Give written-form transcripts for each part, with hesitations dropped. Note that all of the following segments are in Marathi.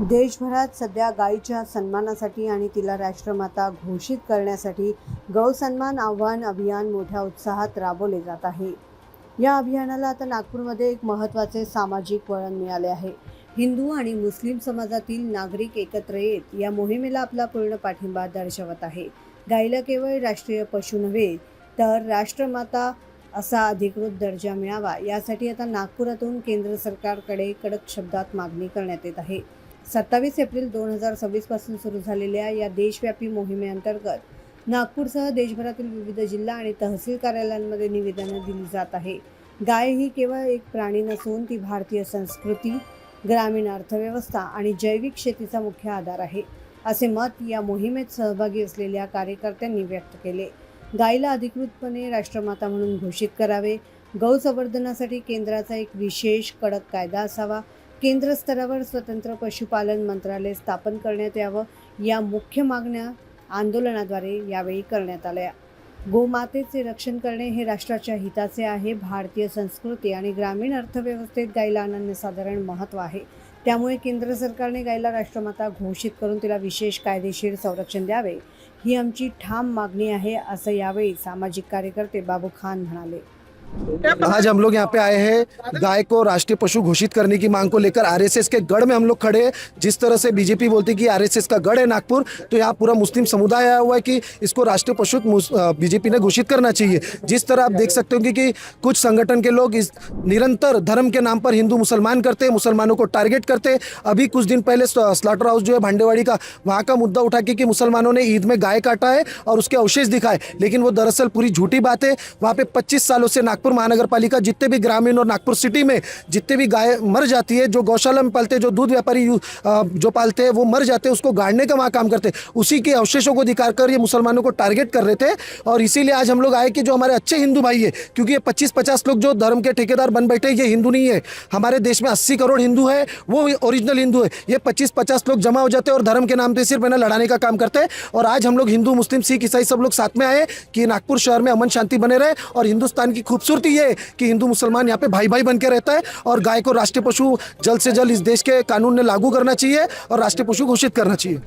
देशभरात सध्या गायीच्या सन्मानासाठी आणि तिला राष्ट्रमाता घोषित करण्यासाठी गौसन्मान आव्हान अभियान मोठ्या उत्साहात राबवले जात आहे। या अभियानाला आता नागपूरमध्ये एक महत्त्वाचे सामाजिक वळण मिळाले आहे। हिंदू आणि मुस्लिम समाजातील नागरिक एकत्र येत या मोहिमेला आपला पूर्ण पाठिंबा दर्शवत आहे। गायीला केवळ राष्ट्रीय पशु नव्हे तर राष्ट्रमाता असा अधिकृत दर्जा मिळावा यासाठी आता नागपुरातून केंद्र सरकारकडे कडक शब्दात मागणी करण्यात येत आहे। 27 एप्रिल 2026 पासून सुरू झालेल्या या देशव्यापी मोहिमेअंतर्गत नागपूरसह देशभरातील विविध जिल्हा आणि तहसील कार्यालयांमध्ये निवेदने दिली जात आहे। गाय ही केवळ एक प्राणी नसून ती भारतीय संस्कृती, ग्रामीण अर्थव्यवस्था आणि जैविक शेतीचा मुख्य आधार आहे, असे मत या मोहिमेत सहभागी असलेल्या कार्यकर्त्यांनी व्यक्त केले। गायीला अधिकृतपणे राष्ट्रमाता म्हणून घोषित करावे, गौ संवर्धनासाठी केंद्राचा एक विशेष कडक कायदा असावा, केंद्र स्तरावर स्वतंत्र पशुपालन मंत्रालय स्थापन करण्यात यावं, या मुख्य मागण्या आंदोलनाद्वारे यावेळी करण्यात आल्या। गोमातेचे रक्षण करणे हे राष्ट्राच्या हिताचे आहे। भारतीय संस्कृती आणि ग्रामीण अर्थव्यवस्थेत गायीला अनन्यसाधारण महत्त्व आहे। त्यामुळे केंद्र सरकारने गायीला राष्ट्रमाता घोषित करून तिला विशेष कायदेशीर संरक्षण द्यावे, ही आमची ठाम मागणी आहे, असं यावेळी सामाजिक कार्यकर्ते बाबू खान म्हणाले। आज हम लोग यहाँ पे आए हैं गाय को राष्ट्रीय पशु घोषित करने की मांग को लेकर। आरएसएस के गढ़ में हम लोग खड़े हैं। जिस तरह से बीजेपी बोलती कि आरएसएस का गढ़ है नागपुर, तो यहाँ पूरा मुस्लिम समुदाय आया हुआ है कि इसको राष्ट्रीय पशु बीजेपी ने घोषित करना चाहिए। जिस तरह आप देख सकते हो कि कुछ संगठन के लोग इस निरंतर धर्म के नाम पर हिंदू मुसलमान करते, मुसलमानों को टारगेट करते। अभी कुछ दिन पहले स्लॉटर हाउस जो है भांडेवाड़ी का, वहाँ का मुद्दा उठा कि मुसलमानों ने ईद में गाय काटा है और उसके अवशेष दिखाए, लेकिन वो दरअसल पूरी झूठी बात है। वहाँ पे 25 सालों से नागपुर महानगर पालिका जितने भी ग्रामीण और नागपुर सिटी में जितने भी गाय मर जाती है, जो गौशाला में पालते, जो दूध व्यापारी जो पालते हैं वो मर जाते हैं, उसको गाड़ने का वहाँ काम करते हैं। उसी के अवशेषों को दिखाकर ये मुसलमानों को टारगेट कर रहे थे। और इसीलिए आज हम लोग आए कि जो हमारे अच्छे हिंदू भाई है, क्योंकि ये 25-50 लोग जो धर्म के ठेकेदार बन बैठे, ये हिंदू नहीं है। हमारे देश में 80 करोड़ हिंदू है, वो ओरिजिनल हिंदू है। ये 25-50 लोग जमा हो जाते हैं और धर्म के नाम पे सिर्फ लड़ाने का काम करते हैं। और आज हम लोग हिंदू, मुस्लिम, सिख, ईसाई सब लोग साथ में आए कि नागपुर शहर में अमन शांति बने रहे। और हिंदुस्तान की खूबसूरती ये है कि हिंदू मुसलमान यहाँ पे भाई भाई बन के रहता है। और गाय को राष्ट्रीय पशु जल्द से जल्द इस देश के कानून ने लागू करना चाहिए और राष्ट्रीय पशु घोषित करना चाहिए।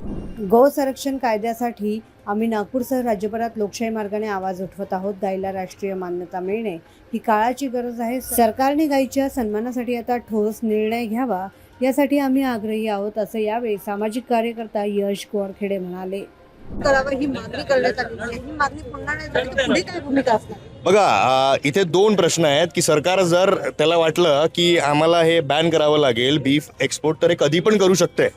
गौ संरक्षण कायद्यासाठी आम्ही नागपूरसह राज्यभरात लोकशाही मार्गाने आवाज उठवत आहोत। गायीला राष्ट्रीय मान्यता मिळणे ही काळाची गरज आहे। सरकारने गायीच्या सन्मानासाठी आता ठोस निर्णय घ्यावा, यासाठी आम्ही आग्रही आहोत, असं यावेळी सामाजिक कार्यकर्ता यश गोरखेडे म्हणाले। करावं ही मागणी करण्यात आली आहे। ही मागणी पुन्हा नाही झाली तर पुढे काय भूमिका असणार? बघा, इथे दोन प्रश्न आहेत की सरकार जर त्याला वाटलं की आम्हाला हे बॅन करावं लागेल बीफ एक्सपोर्ट, तर हे कधी पण करू शकते।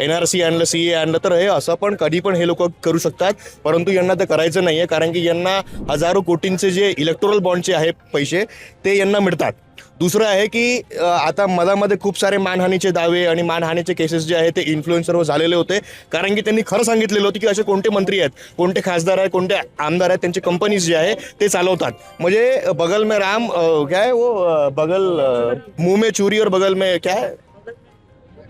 NRC आणलं, CA आणलं, तर हे असं पण कधी पण हे लोक करू शकतात। परंतु यांना ते करायचं नाहीये, कारण की यांना हजारो कोटींचे जे इलेक्टोरल बॉन्डचे आहे पैसे, ते यांना मिळतात। दुसरं आहे की आता मधामध्ये खूप सारे मानहानीचे दावे आणि मानहानीचे केसेस जे आहे ते इन्फ्लुएन्सरवर झालेले होते, कारण की त्यांनी खरं सांगितलेलं होतं की असे कोणते मंत्री आहेत, कोणते खासदार आहेत, कोणते आमदार आहेत, त्यांचे कंपनीज जे आहे ते चालवतात। म्हणजे बगल में राम क्या है वो, बगल मुंह में चूरी और बगल में क्या है,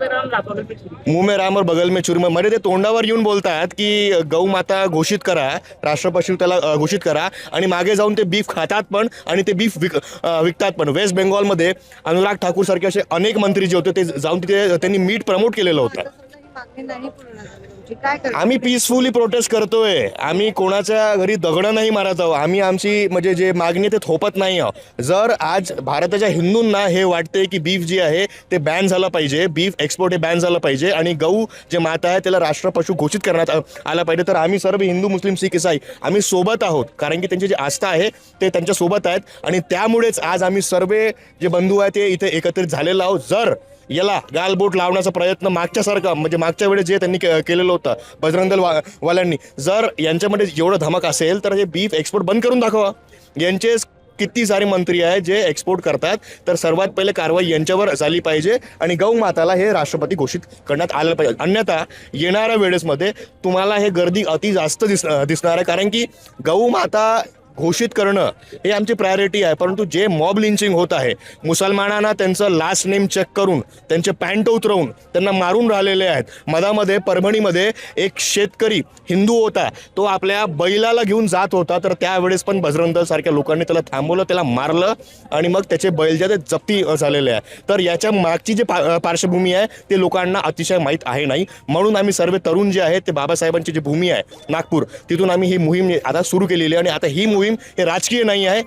मुंह में राम और बगल में चूरी। मध्ये ते तोंडावर येऊन बोलतात की गौ माता घोषित करा, राष्ट्रपशु त्याला घोषित करा, आणि मागे जाऊन ते बीफ खातात पण आणि ते बीफ विकतात पण। वेस्ट बेंगॉलमध्ये अनुराग ठाकूर सारखे असे अनेक मंत्री जे होते ते जाऊन तिथे त्यांनी मीट प्रमोट केलेलं होतं। मागणी नाही पूर्ण झाली, काय करणार? आम्ही पीसफुली प्रोटेस्ट करतोय। आम्ही कोणाच्या घरी दगडं नाही मारत आहोत। आम्ही आमची म्हणजे जे मागणी ते थोपत नाही आहोत। जर आज भारताच्या हिंदूंना हे वाटते की बीफ जे आहे ते बॅन झालं पाहिजे, बीफ एक्सपोर्ट हे बॅन झालं पाहिजे आणि गौ जे माता आहे त्याला राष्ट्रपशु घोषित करण्यात आला पाहिजे, तर आम्ही सर्व हिंदू, मुस्लिम, सिख, ईसाई आम्ही सोबत आहोत, कारण की त्यांची जी आस्था आहे ते त्यांच्या सोबत आहेत। आणि त्यामुळेच आज आम्ही सर्व जे बंधू आहेत ते इथे एकत्रित झालेलो आहोत। जर याला गालबोट लावण्याचा प्रयत्न मागच्यासारखं, म्हणजे मागच्या वेळेस जे त्यांनी केलेलं होतं बजरंग दल वाल्यांनी, जर यांच्यामध्ये एवढं धमक असेल तर हे बीफ एक्सपोर्ट बंद करून दाखवा। यांचे किती सारे मंत्री आहेत जे एक्सपोर्ट करतात, तर सर्वात पहिले कारवाई यांच्यावर झाली पाहिजे आणि गौ माताला हे राष्ट्रपती घोषित करण्यात आलं पाहिजे। अन्यथा येणाऱ्या वेळेसमध्ये तुम्हाला हे गर्दी अति जास्त दिसणार आहे, कारण की गौ माता घोषित करणं हे आमची प्रायोरिटी आहे. परंतु जे मॉब लिंचिंग होत आहे, मुसलमानांना त्यांचं लास्ट नेम चेक करून त्यांचे पॅन्ट उतरवून त्यांना मारून राहिलेले आहेत. मधामध्ये परभणीमध्ये एक शेतकरी हिंदू होता, तो आपल्या बैलाला घेऊन जात होता, तर त्यावेळेस पण बजरंग दल सारख्या लोकांनी त्याला थांबवलं, त्याला मारलं आणि मग त्याचे बैल जे ते जप्ती झालेले आहे. तर याच्या मागची जी पार्श्वभूमी आहे ते लोकांना अतिशय माहीत आहे नाही. म्हणून आम्ही सर्व तरुण जे आहेत ते बाबासाहेबांची जी भूमी आहे नागपूर, तिथून आम्ही ही मोहीम आता सुरू केलेली आहे. आणि आता ही मोहीम हे राजकीय नाही आहे,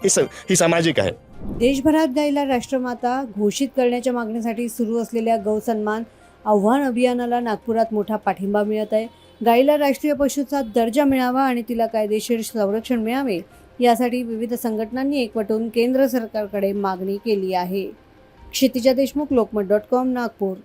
ही सामाजिक आहे. देशभरात गायीला राष्ट्रमाता घोषित करण्याच्या मागणीसाठी सुरू असलेल्या गौसन्मान आव्हान अभियानाला नागपुरात मोठा पाठिंबा मिळत आहे. गायीला राष्ट्रीय पशुचा दर्जा मिळावा आणि तिला कायदेशीर संरक्षण मिळावे यासाठी विविध संघटनांनी एकवटून केंद्र सरकारकडे मागणी केली आहे. क्षितिजा देशमुख, लोकमत.com, नागपूर.